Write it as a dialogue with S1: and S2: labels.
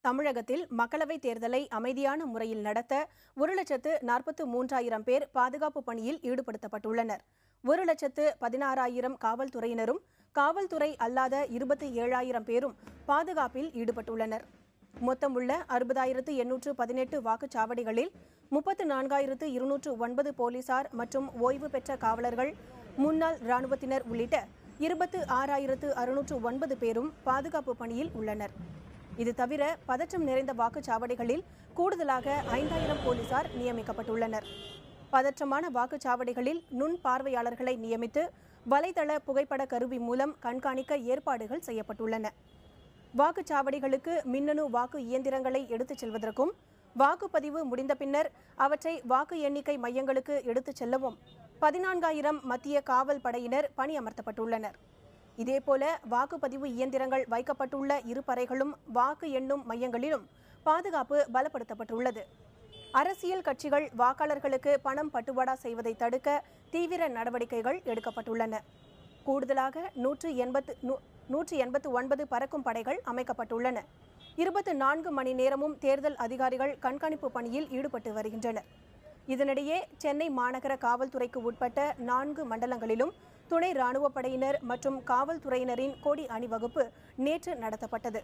S1: தமிழகத்தில் மக்களவைத் தேர்தலை அமைதியான முறையில் நடத்த 1,43,000 பேர் பாதுகாப்பு பணியில் ஈடுபடுத்தப்பட்டுள்ளனர். 1,16,000 காவல்துறையினரும் காவல்துறை அல்லாத 27,000 பேரும் பாதுகாப்பில் ஈடுபட்டுள்ளனர். மொத்தம் உள்ள 60,818 வாக்குச்சாவடிகளில் 34,209 போலீசார் மற்றும் ஓய்வு பெற்ற காவலர்கள், முன்னாள் ராணுவத்தினர் உள்ளிட்ட 26,609 பேரும் பாதுகாப்பு பணியில் உள்ளனர். இது தவிர பதற்றம் நிறைந்த வாக்குச்சாவடிகளில் கூடுதலாக 5,000 போலீசார் நியமிக்கப்பட்டுள்ளனர். பதற்றமான வாக்குச்சாவடிகளில் நுண் பார்வையாளர்களை நியமித்து வலைதள புகைப்பட கருவி மூலம் கண்காணிக்க ஏற்பாடுகள் செய்யப்பட்டுள்ளன. வாக்குச்சாவடிகளுக்கு மின்னணு வாக்கு இயந்திரங்களை எடுத்துச் செல்வதற்கும், வாக்குப்பதிவு முடிந்த பின்னர் அவற்றை வாக்கு எண்ணிக்கை மையங்களுக்கு எடுத்துச் செல்லவும் 14,000 மத்திய காவல் படையினர் பணியமர்த்தப்பட்டுள்ளனர். இதேபோல வாக்குப்பதிவு இயந்திரங்கள் வைக்கப்பட்டுள்ள இருப்பறைகளும் வாக்கு எண்ணும் மையங்களிலும் பாதுகாப்பு பலப்படுத்தப்பட்டுள்ளது. அரசியல் கட்சிகள் வாக்காளர்களுக்கு பணம் பட்டுவாடா செய்வதை தடுக்க தீவிர நடவடிக்கைகள் எடுக்கப்பட்டுள்ளன. கூடுதலாக 189 பறக்கும் படைகள் அமைக்கப்பட்டுள்ளன. 24 மணி நேரமும் தேர்தல் அதிகாரிகள் கண்காணிப்பு பணியில் ஈடுபட்டு வருகின்றனர். இதனிடையே சென்னை மாநகர காவல்துறைக்கு உட்பட்ட 4 மண்டலங்களிலும் துணை ராணுவப் படையினர் மற்றும் காவல்துறையினரின் கொடி அணிவகுப்பு நேற்று நடத்தப்பட்டது.